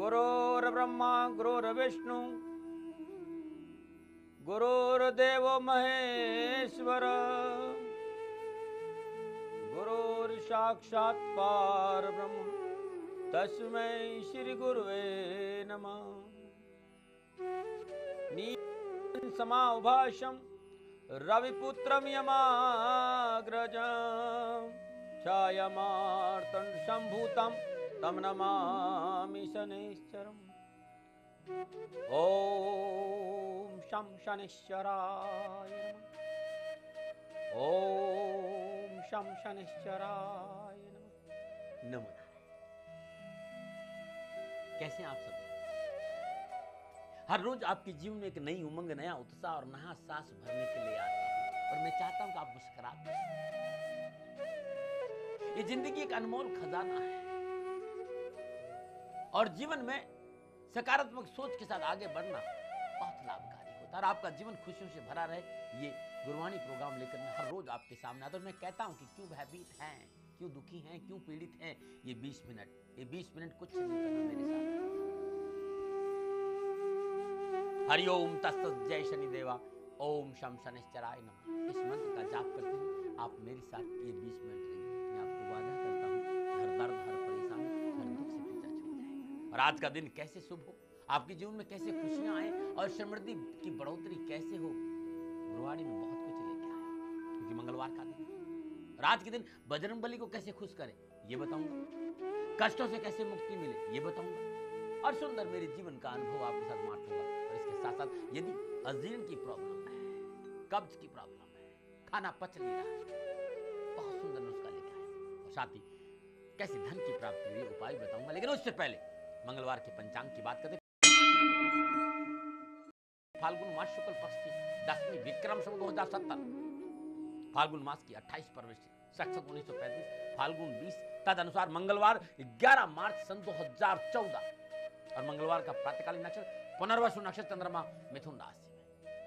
गुरुर्ब्रह्मा गुरुर्विष्णु गुरुर्देवो महेश्वर गुरुर्साक्षात् परब्रह्म तस्मै श्री गुरुवे नमः। समाभाषं रविपुत्रं यमाग्रजं छायामार्तं सम्भूतं तं नमामि शनैश्चरम्। ओम शं शनैश्चराय नमः। ओम शं शनैश्चराय नमः। नमो नारायण। कैसे हैं आप सब? हर रोज आपके जीवन में एक नई उमंग, नया उत्साह और नया सांस भरने के लिए आता हूं और मैं चाहता हूं कि आप मुस्कुराते हैं। ये जिंदगी एक अनमोल खजाना है और जीवन में सकारात्मक सोच के साथ आगे बढ़ना बहुत लाभकारी होता है और आपका जीवन खुशियों से भरा रहे, ये गुरुवाणी प्रोग्राम लेकर मैं हर रोज आपके सामने आता हूं। मैं कहता हूं कि क्यों भयभीत हैं, क्यों दुखी हैं, क्यों पीड़ित हैं, ये 20 मिनट कुछ नहीं करना मेरे साथ। हरिओम तत्सत जय शनिदेवा। ओम शम शनैश्चराय नमः। इस मंत्र का जाप करते हुए आप मेरे साथ ये 20 मिनट रहिए। मैं आपको वादा करता हूं हर दर्द, हर परेशानी, हर दुख से पीछा छूट जाएगा और आज का दिन कैसे शुभ हो, आपके जीवन में कैसे खुशियां आए और समृद्धि की बढ़ोतरी कैसे हो, गुरुवाणी में बहुत कुछ लेके आया क्योंकि मंगलवार का दिन है। और आज के दिन बजरंगबली को कैसे खुश करें ये बताऊंगा, कष्टों से कैसे मुक्ति मिले ये बताऊंगा और सुंदर मेरे जीवन का अनुभव आपके साथ बांटूंगा। और इसके साथ साथ यदि अजीर्ण की प्रॉब्लम है, कब्ज की प्रॉब्लम है, खाना पच नहीं रहा है, बहुत सुंदर नुस्खा लेके आया और साथ ही कैसे धन की प्राप्ति हुई उपाय बताऊंगा। लेकिन उससे पहले मंगलवार के पंचांग की बात करते। फाल्गुन मास शुक्ल पक्ष की 10वीं विक्रम संवत 2070 फाल्गुन मास की 28 फरवरी से 1935 फाल्गुन 20 तद अनुसार मंगलवार 11 मार्च सन 2014 और मंगलवार का प्रातःकालीन नक्षत्र पुनर्वसु नक्षत्र, चंद्रमा मिथुन राशि में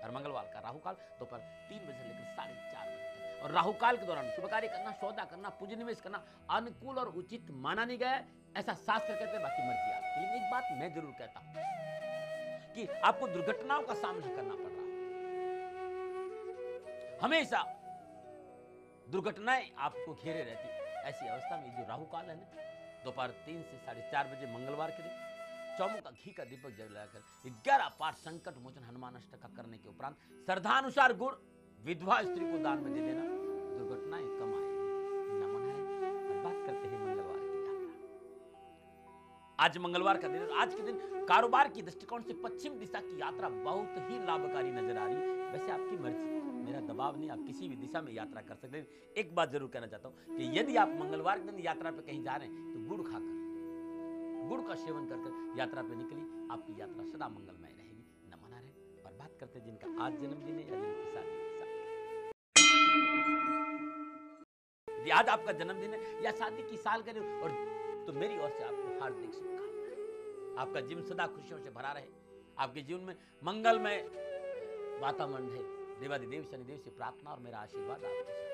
और मंगलवार का राहु काल दोपहर 3 बजे से लेकर 4:30 बजे तक और राहु काल के दौरान शुभ कार्य करना, सौदा करना, पूंजी निवेश करना अनुकूल और उचित माना नहीं गया, ऐसा शास्त्र कहते हैं। बाकी मर्जी आपकी। लेकिन एक बात मैं जरूर कहता हूं कि आपको दुर्घटनाओं का सामना करना पड़ रहा है। हमेशा दुर्घटनाएं आपको घेरे रहती। ऐसी अवस्था में जो राहु काल है ना, दोपहर 3 से 4:30 बजे मंगलवार के दिन चौमुख का घी का दीपक जलाकर 11 पाठ संकट मोचन हनुमान अष्टका करने के उपरांत श्रद्धानुसार गुड़ विधवा स्त्री को दान में दे देना, दुर्घटनाएं कम आएगी। नमन है। और बात करते हैं मंगलवार की यात्रा। आज मंगलवार का दिन, आज के दिन कारोबार की दृष्टिकोण से पश्चिम दिशा की यात्रा बहुत ही लाभकारी नजर आ रही है। वैसे आपकी मर्जी, मेरा दबाव नहीं, आप किसी भी दिशा में यात्रा कर सकते हैं। एक बात जरूर कहना चाहता हूं कि यदि आप मंगलवार के दिन यात्रा पे कहीं जा रहे हैं तो गुड़ खाकर, गुड़ का सेवन कर यात्रा पे निकली, आपकी यात्रा सदा मंगलमय रहेगी। नमन नारायण। और बात करते हैं जिनका आज जन्मदिन है या जिनकी शादी की साल। यदि आज आपका जन्मदिन है या शादी की साल करें और तो मेरी ओर से आपको हार्दिक शुभकामनाएं। आपका जीवन सदा खुशियों से भरा रहे, आपके जीवन में मंगलमय वातावरण है। देवादिदेव शनिदेव से प्रार्थना और मेरा आशीर्वाद आपके साथ।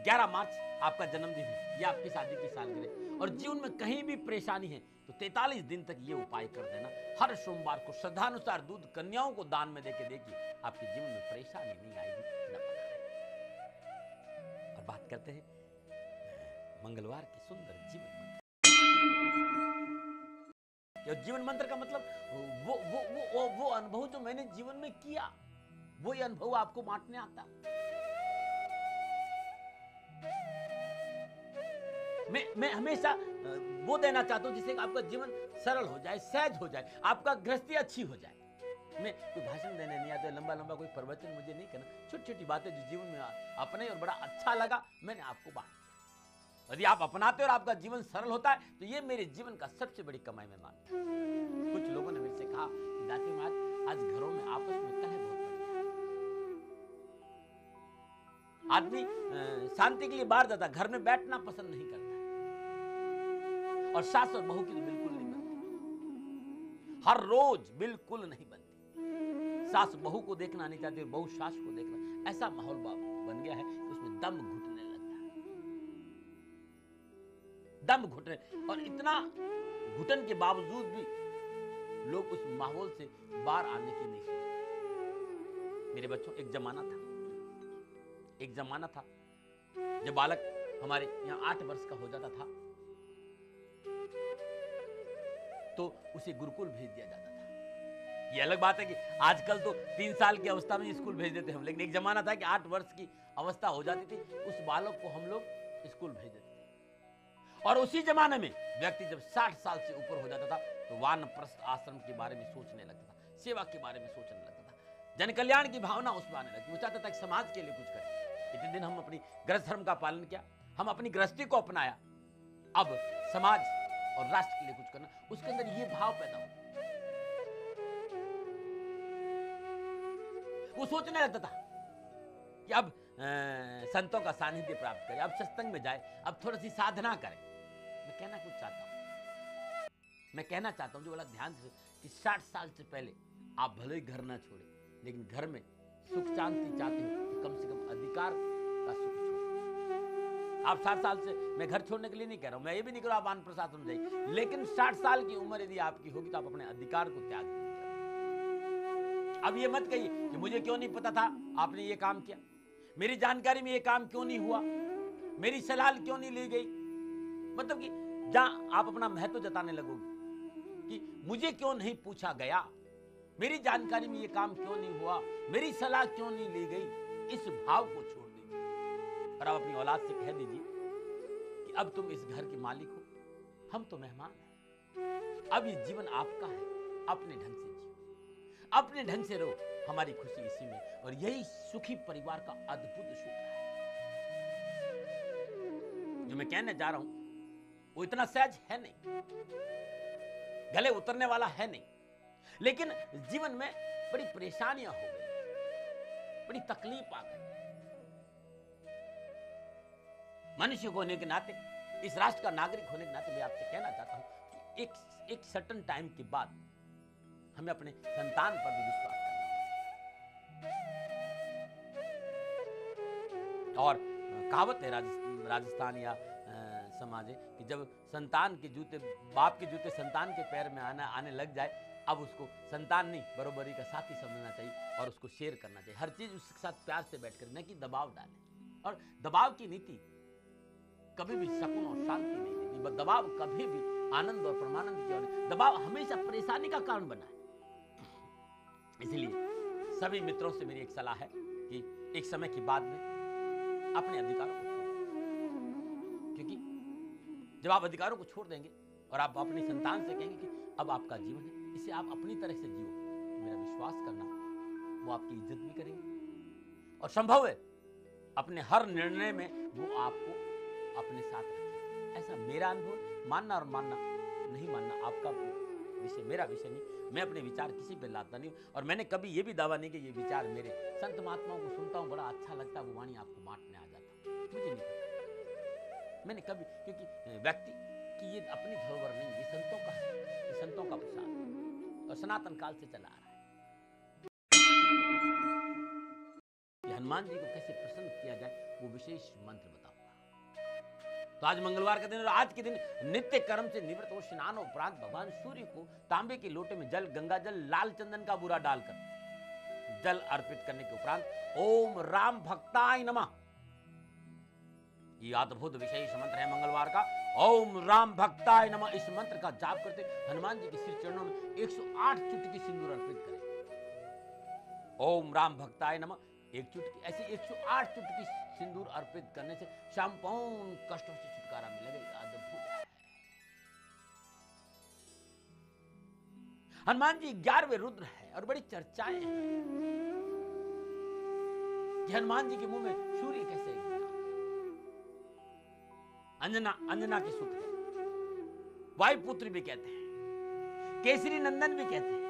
11 मार्च आपका जन्मदिन है या आपकी शादी की सालगिरह और जीवन में कहीं भी परेशानी है तो 43 दिन तक ये उपाय कर देना। हर सोमवार को श्रद्धानुसार दूध कन्याओं को दान में देके देखिए, आपके जीवन में परेशानी नहीं आएगी। और बात करते हैं मंगलवार के सुंदर जीवन मंत्र। जीवन मंत्र का मतलब वो अनुभव जो मैंने जीवन में किया, वो ये अनुभव आपको बांटने आता। मैं हमेशा वो देना चाहता हूं जिससे आपका जीवन सरल हो जाए, सहज हो जाए, आपका गृहस्थी अच्छी हो जाए। मैं कोई भाषण देने नहीं आता, लंबा लंबा कोई प्रवचन मुझे नहीं करना, छोटी छोटी बातें जो जीवन में अपने और बड़ा अच्छा लगा मैंने आपको बांट दिया। यदि आप अपनाते और आपका जीवन सरल होता है तो ये मेरे जीवन का सबसे बड़ी कमाई मैं मानता हूं। कुछ लोगों ने मेरे से कहा कि दाती महाराज आज घरों में आपस में कलह बहुत बढ़ गया, आदमी शांति के लिए बाहर जाता, घर में बैठना पसंद नहीं करता और सास और बहू की तो बिल्कुल नहीं बनती, हर रोज बिल्कुल नहीं बनती। सास बहू को देखना नहीं चाहती और बहू सास को देखना, ऐसा माहौल बन गया है कि उसमें दम घुटने लगता है। दम घुटने, और इतना घुटन के बावजूद भी लोग उस माहौल से बाहर आने की नहीं सोचते। मेरे बच्चों, एक जमाना था जब बालक हमारे यहाँ 8 वर्ष का हो जाता था तो उसे गुरुकुल भेज दिया जाता था। ये अलग बात है कि आजकल तो 3 साल की अवस्था में स्कूल भेज देते हैं, लेकिन एक जमाना था कि 8 वर्ष की अवस्था हो जाती थी, उस बालक को हम लोग स्कूल भेज देते थे। और उसी जमाने में व्यक्ति जब 60 साल से ऊपर हो जाता था तो वानप्रस्थ आश्रम के बारे में सोचने लगता था, सेवा के बारे में सोचने लगता था, जन कल्याण की भावना उसमें आने लगती। वो चाहता था कि समाज के लिए कुछ करें। इतने दिन हम अपनी गृहस्थ धर्म का पालन किया, हम अपनी गृहस्थी को अपनाया, अब समाज और राष्ट्र के लिए कुछ करना, उसके अंदर ये भाव पैदा हो। वो सोचने लगता था कि अब संतों का सानिध्य प्राप्त करें, अब सत्संग में जाए, अब थोड़ी सी साधना करें। मैं कहना चाहता हूं जो बड़ा ध्यान से, कि 60 साल से पहले आप भले ही घर ना छोड़े, लेकिन घर में सुख शांति चाहते हो तो कम से कम अधिकार का सुख छोड़ो। आप 60 साल से, मैं घर छोड़ने के लिए नहीं कह रहा हूं, मैं ये भी नहीं कह रहा आप वानप्रस्थ आश्रम जाइए, लेकिन 60 साल की उम्र यदि आपकी होगी तो आप अपने अधिकार को त्याग दीजिए। अब ये मत कहिए कि मुझे क्यों नहीं पता था आपने ये काम किया, मेरी जानकारी में ये काम क्यों नहीं हुआ, मेरी सलाह क्यों नहीं ली गई। मतलब कि जहां आप अपना महत्व जताने लगोगे कि मुझे क्यों नहीं पूछा गया, मेरी जानकारी में ये काम क्यों नहीं हुआ, मेरी सलाह क्यों नहीं ली गई, इस भाव को छोड़ दीजिए और आप अपनी औलाद से कह दीजिए कि अब तुम इस घर के मालिक हो, हम तो मेहमान हैं, अब ये जीवन आपका है, अपने ढंग से जियो, अपने ढंग से रहो, हमारी खुशी इसी में। और यही सुखी परिवार का अद्भुत सूत्र है। जो मैं कहने जा रहा हूं वो इतना सहज है नहीं, गले उतरने वाला है नहीं, लेकिन जीवन में बड़ी परेशानियां हो गई, बड़ी तकलीफ आ गई। मनुष्य होने के नाते, इस राष्ट्र का नागरिक होने के नाते मैं आपसे कहना चाहता हूं कि एक सर्टेन टाइम के बाद हमें अपने संतान पर भी विश्वास करना है। और कहावत है राजस्थान या समाज है कि जब संतान के जूते, बाप के जूते संतान के पैर में आने लग जाए, अब उसको संतान नहीं बरोबरी का साथी समझना चाहिए और उसको शेयर करना चाहिए, हर चीज उसके साथ प्यार से बैठकर, न कि दबाव डाले। और दबाव की नीति कभी भी सुकून और शांति नहीं देती, दबाव कभी भी आनंद और परमानंद की ओर, दबाव हमेशा परेशानी का कारण बना है। इसलिए सभी मित्रों से मेरी एक सलाह है कि एक समय के बाद में अपने अधिकारों को छोड़, क्योंकि जब आप अधिकारों को छोड़ देंगे और आप अपनी संतान से कहेंगे कि अब आपका जीवन है, इसे आप अपनी तरह से जियो, तो मेरा विश्वास करना वो आपकी इज्जत भी करेंगे और संभव है अपने हर निर्णय में वो आपको अपने साथ रखें। ऐसा मेरा अनुभव, मानना और मानना नहीं मानना आपका विषय, मेरा विषय नहीं। मैं अपने विचार किसी पे लाता नहीं हूं और मैंने कभी ये भी दावा नहीं कि ये विचार मेरे, संत महात्माओं को सुनता हूं, बड़ा अच्छा लगता है, वो वाणी आपको बांटने आ जाता हूं, मुझे नहीं पता मैंने कभी, क्योंकि व्यक्ति की ये अपनी धरोहर नहीं, ये संतों का है, ये संतों का प्रसाद और सनातन काल से चला आ रहा है। हनुमान जी को कैसे प्रसन्न किया जाए वो विशेष मंत्र बताऊंगा। तो आज मंगलवार का दिन और आज के दिन नित्य कर्म से निवृत्त हो स्नान उपरांत भगवान सूर्य को तांबे के लोटे में जल, गंगा जल, लाल चंदन का बूरा डालकर जल अर्पित करने के उपरांत ओम राम भक्ताय नमः, ये अद्भुत विशेष मंत्र है मंगलवार का, ओम राम भक्ताय नमः। इस मंत्र का जाप करते हनुमान जी के श्री चरणों में 108 चुटकी सिंदूर अर्पित करें। ओम राम भक्ताय नमः, एक चुटकी, ऐसे 108 चुटकी सिंदूर अर्पित करने से संपूर्ण कष्टों से छुटकारा मिलेगा। अद्भुत है। हनुमान जी 11वें रुद्र है और बड़ी चर्चाएं हैं कि हनुमान जी के मुंह में सूर्य कैसे गिरा। अंजना के सुत है, वायुपुत्र भी कहते हैं, केसरी नंदन भी कहते हैं,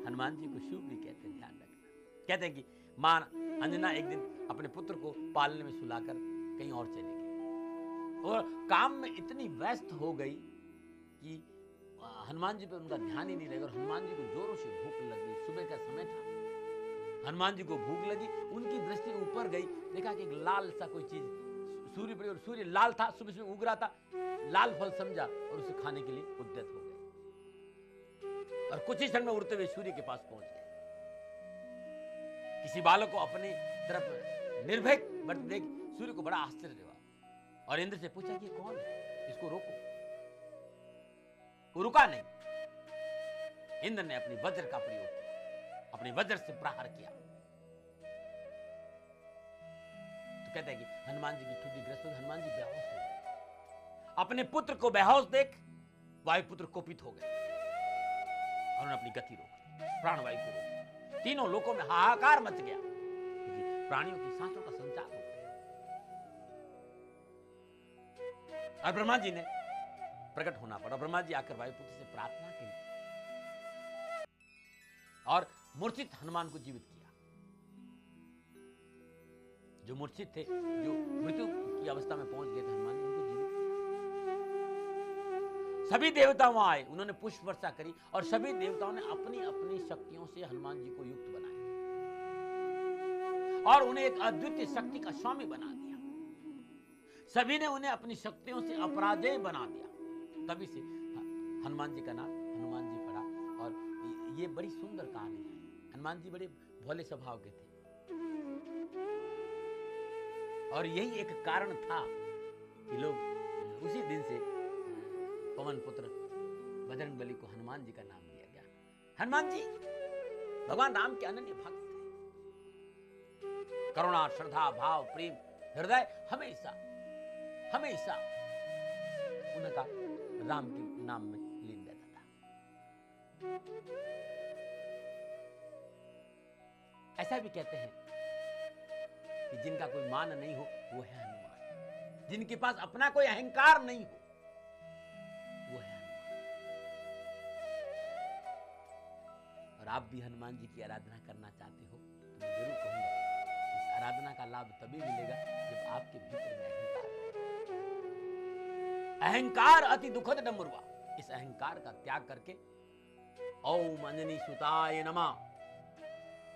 हनुमान जी को शुभ भी कहते हैं। ध्यान रखना, कहते हैं कि मां अंजना एक दिन अपने पुत्र को पालने में सुलाकर कहीं और चले गई और काम में इतनी व्यस्त हो गई कि हनुमान जी पे उनका ध्यान ही नहीं रहेगा। और हनुमान जी को जोरों से भूख लगी, सुबह का समय था, हनुमान जी को भूख लगी, उनकी दृष्टि ऊपर गई, देखा कि एक लाल सा कोई चीज सूर्य पड़ी और सूर्य लाल था, सुबह सुबह उग रहा था, लाल फल समझा और उसे खाने के लिए उद्यत हो गए और कुछ ही क्षण में उड़ते हुए सूर्य के पास पहुंच गए। किसी बालक को अपनी तरफ निर्भय बढ़ते देख सूर्य को बड़ा आश्चर्य हुआ और इंद्र से पूछा कि कौन है, इसको रोको। वो रुका नहीं। इंद्र ने अपनी वज्र का प्रयोग किया, अपने वज्र से प्रहार किया। तो कहते हैं कि हनुमान जी की ठुड्डी ग्रस्त हो गई, हनुमान जी बेहोश हो गए। अपने पुत्र को बेहोश देख वायुपुत्र कोपित हो गए और उन्होंने अपनी गति रोक दी, प्राणवायु को रोक दिया। तीनों लोकों में हाहाकार मच गया, प्राणियों की सांसों का संचार हो गया। और ब्रह्मा जी ने प्रकट होना पड़ा। ब्रह्मा जी आकर वायुपुत्र से प्रार्थना की और मूर्छित हनुमान को जीवित किया। जो मूर्छित थे, जो मृत्यु की अवस्था में पहुंच गए थे, हनुमान ने उनको जीवित किया। सभी देवता वहां आए, उन्होंने पुष्प वर्षा करी और सभी देवताओं ने अपनी अपनी शक्तियों से हनुमान जी को युक्त बनाया और उन्हें एक अद्वितीय शक्ति का स्वामी बना दिया। सभी ने उन्हें अपनी शक्तियों से अपराजेय बना दिया। तभी से हनुमान जी का नाम हनुमान जी पड़ा। और ये बड़ी सुंदर कहानी है। हनुमान जी बड़े भोले स्वभाव के थे और यही एक कारण था कि लोग उसी दिन से पवन पुत्र बजरंगबली को हनुमान जी का नाम दिया गया। हनुमान जी भगवान राम के अनन्य भक्त थे। करुणा, श्रद्धा, भाव, प्रेम, हृदय हमेशा हमेशा उनका राम के नाम में लीन रहता था। ऐसा भी कहते हैं कि जिनका कोई मान नहीं हो वो है हनुमान, जिनके पास अपना कोई अहंकार नहीं हो वो है हनुमान। और आप भी हनुमान जी की आराधना करना चाहते हो तो मैं जरूर कहूंगा इस आराधना का लाभ तभी मिलेगा जब आपके भीतर में अहंकार अति दुखद डमरुआ, इस अहंकार का त्याग करके ओम अंजनी सुताय नमः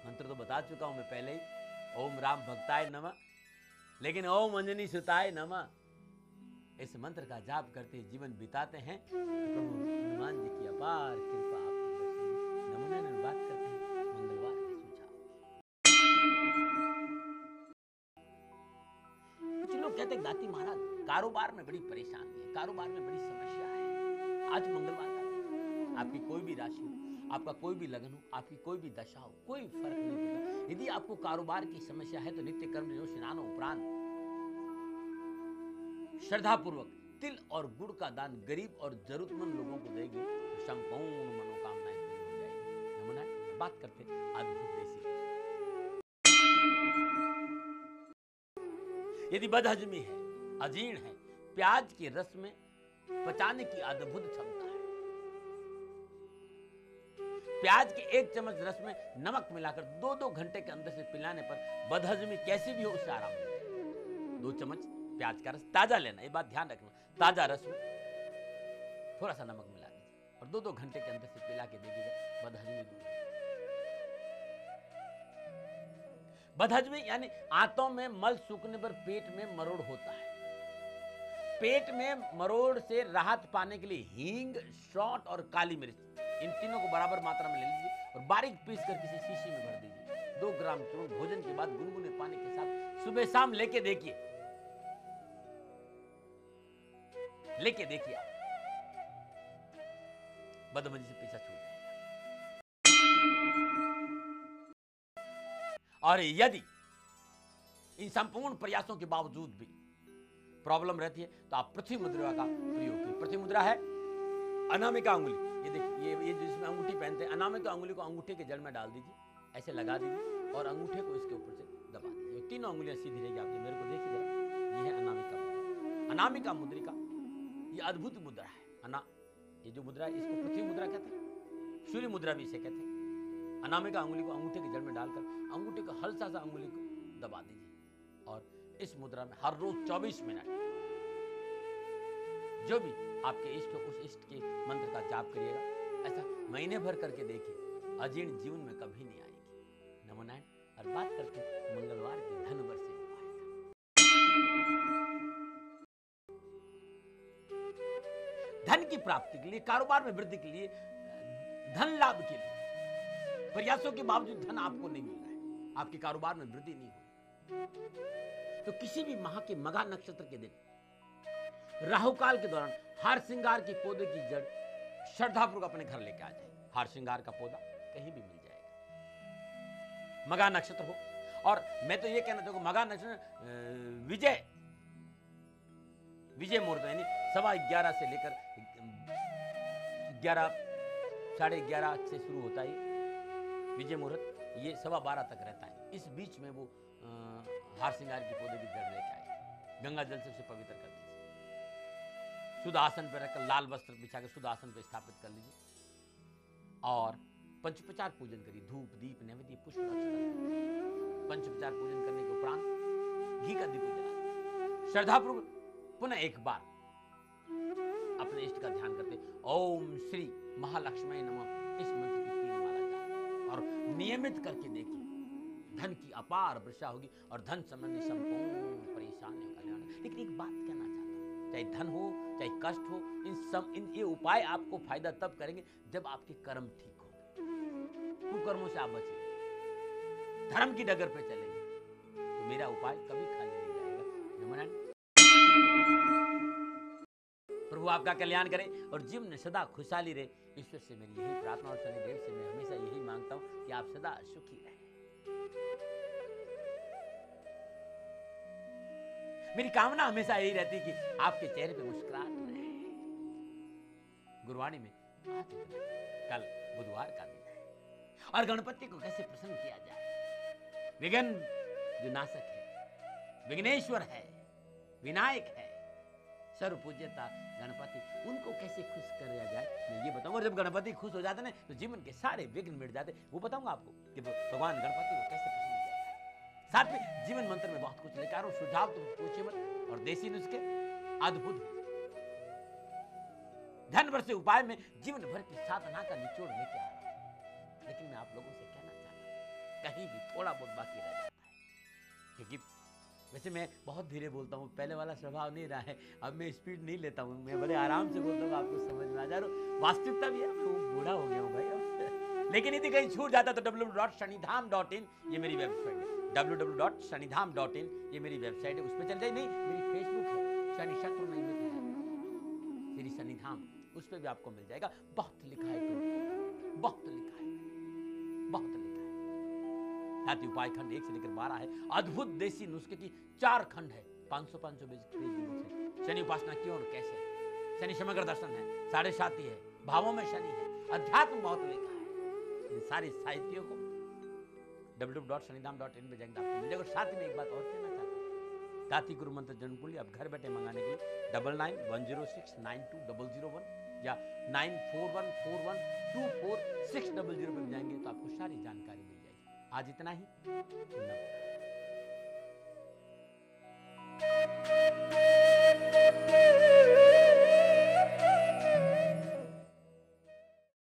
मंत्र तो बता चुका हूं मैं पहले ही, ओम राम भक्ताय नमः, लेकिन ओम अंजनी सुताय नमः इस मंत्र का जाप करते जीवन बिताते हैं तो प्रभु हनुमान जी की अपार कृपा आपको बरसेगी। नमूना में बात करते हैं मंगलवार के सुझाव। कुछ लोग कहते हैं दाती महाराज कारोबार में बड़ी परेशानी है, कारोबार में बड़ी समस्या है। आज मंगलवार का दिन, आपकी कोई भी राशि हो, आपका कोई भी लगन हो, आपकी कोई भी दशा हो, कोई फर्क नहीं पड़ता। यदि आपको कारोबार की समस्या है तो नित्य कर्म जो स्नान उपरांत श्रद्धा पूर्वक तिल और गुड़ का दान गरीब और जरूरतमंद लोगों को देंगे तो संपूर्ण मनोकामनाएं पूरी हो जाएगी। नमूना बात करते अद्भुत देसी। यदि बदहजमी है, अजीर्ण है, प्याज के रस में पचाने की अद्भुत क्षमता है। प्याज के 1 चम्मच रस में नमक मिलाकर 2-2 घंटे के अंदर से पिलाने पर बदहजमी कैसी भी हो उससे आराम मिलेगा। 2 चम्मच प्याज का रस ताजा लेना, ये बात ध्यान रखना। ताजा रस में थोड़ा सा नमक मिला दीजिए और 2-2 घंटे के अंदर से पिला के देखिएगा बदहजमी दूर। बदहजमी यानी आंतों में मल सूखने पर पेट में मरोड़ होता है। पेट में मरोड़ से राहत पाने के लिए हींग, सौंठ और काली मिर्च इन तीनों को बराबर मात्रा में ले लीजिए और बारीक पीस कर किसी शीशी में भर दीजिए। 2 ग्राम चूर्ण भोजन के बाद गुनगुने पानी के साथ सुबह शाम लेके देखिए बदहजमी से पीछा छूट जाएगा। और यदि इन संपूर्ण प्रयासों के बावजूद भी प्रॉब्लम रहती है तो आप पृथ्वी मुद्रा का प्रयोग कीजिए। पृथ्वी मुद्रा है अनामिका अंगुली, ये देखिए ये जिसमें अंगूठी पहनते हैं, अनामिका अंगुली को अंगूठे के जल में डाल दीजिए, ऐसे लगा दीजिए और अंगूठे को इसके ऊपर से दबा दीजिए। 3 उंगलियां सीधी रहेगी। आप मेरे को देखिए जरा, ये है अनामिका मुद्रा। अनामिका मुद्रिका ये अद्भुत मुद्रा है। ये जो मुद्रा है इसको पृथ्वी मुद्रा कहते हैं, सूर्य मुद्रा भी इसे कहते हैं। अनामिका अंगुली को अंगूठे के जल में डालकर अंगूठे को हल्का सा अंगुली को दबा दीजिए और इस मुद्रा में हर रोज 24 मिनट जो भी आपके इष्ट हो उस इष्ट के मंत्र का जाप करिएगा। ऐसा महीने भर करके देखिए, अजीर्ण जीवन में कभी नहीं आएगी। नमो नारायण। और बात करते हैं मंगलवार के धन वर्ष से उपाय का। प्राप्ति के लिए, कारोबार में वृद्धि के लिए, धन लाभ के लिए प्रयासों के बावजूद धन आपको नहीं मिल रहा है, आपके कारोबार में वृद्धि नहीं हो, तो किसी भी माह के मघा नक्षत्र के दिन राहु काल के दौरान हार श्रृंगार के पौधे की जड़ श्रद्धापूर्वक अपने घर लेके आ जाए। हार श्रृंगार का पौधा कहीं भी मिल जाएगा, मघा नक्षत्र हो। और मैं तो ये कहना चाहूंगा मघा नक्षत्र विजय मुहूर्त यानी 11:15 से लेकर 11 साढ़े 11 से शुरू होता है विजय मुहूर्त, ये 12:15 तक रहता है। इस बीच में वो हार श्रृंगार के पौधे की जड़ लेके आए, गंगा जल से उसे पवित्र कर दीजिए, शुद्ध आसन पर रखकर लाल वस्त्र बिछाकर शुद्ध आसन पर स्थापित कर लीजिए और पंचोपचार पूजन करिए, धूप दीप नैवेद्य पुष्प अक्षत। पंचोपचार पूजन करने के उपरांत घी का दीप जलाइए। श्रद्धापूर्वक पुनः एक बार अपने इष्ट का ध्यान करते ओम श्री महालक्ष्मी नमः इस मंत्र की 3 माला जाप और नियमित करके देखिए, धन की अपार वर्षा होगी और धन संबंधी संपूर्ण परेशानियों का कल्याण। लेकिन एक बात कहना चाहता हूं, चाहे धन हो चाहे कष्ट हो, इन ये उपाय आपको फायदा तब करेंगे जब आपके कर्म ठीक हो, कुकर्मों से आप बचेंगे, धर्म की डगर पे चलेंगे, तो मेरा उपाय कभी खाली नहीं जाएगा। नमन। प्रभु आपका कल्याण करे और जीवन में सदा खुशहाली रहे, ईश्वर से मेरी यही प्रार्थना और शनिदेव से मैं हमेशा यही मांगता हूं कि आप सदा सुखी रहें। मेरी कामना हमेशा यही रहती कि आपके चेहरे पे मुस्कुराहट रहे। गुरुवाणी में आज इतना, कल बुधवार का दिन है और गणपति को कैसे प्रसन्न किया जाए। विघ्न जो नाशक है, विघ्नेश्वर है, विनायक है, सर्व पूज्यता गणपति, उनको कैसे खुश किया जाए मैं ये बताऊंगा। और जब गणपति खुश हो जाते ना तो जीवन के सारे विघ्न मिट जाते, वो बताऊंगा आपको कि भगवान गणपति को कैसे प्रसन्न किया जाए। साथ में जीवन मंत्र में बहुत कुछ लेकर आ रहा हूं, सुझाव तो पूछिए मत और देसी नुस्खे अद्भुत। धन वर्ष उपाय में जीवन भर की साधना का निचोड़ लेके आ रहा हूं। लेकिन मैं आप लोगों से कहना चाहता हूं, कहीं भी थोड़ा बहुत बाकी रह जाता है, क्योंकि वैसे मैं बहुत धीरे बोलता हूँ, पहले वाला स्वभाव नहीं रहा है, अब मैं स्पीड नहीं लेता हूँ, मैं बड़े आराम से बोलता हूँ, आपको समझ में आ जा रहा। वास्तविकता भी है, मैं बूढ़ा हो गया हूँ भाई। लेकिन यदि कहीं छूट जाता तो www.shanidham.in ये मेरी वेबसाइट है, www.shanidham.in ये मेरी वेबसाइट है, उस पर चल जाए। नहीं, मेरी फेसबुक है, शनि शत्रु नहीं मिलता, श्री शनिधाम, उस पर भी आपको मिल जाएगा। बहुत लिखा है, बहुत लिखा है, बहुत लिखा है। साथ ही उपाय खंड 1 से लेकर 12 है, अद्भुत देसी नुस्खे की 4 खंड है, 500 पेज की बुक है। शनि उपासना क्यों और कैसे, शनि समग्र दर्शन है, 7.5 है, भावों में शनि है, अध्यात्म बहुत लिखा है। इन सारी साहित्यों को www.shanidham.in पे जाएंगे आपको मिल जाएगा। साथ में एक बात और कहना चाहता हूँ, दाती गुरु मंत्र जनकुली अब घर बैठे मंगाने के लिए 9910692001 या 9414124600 पे जाएंगे तो आपको सारी जानकारी मिल जाएगी। आज इतना ही, नमस्कार।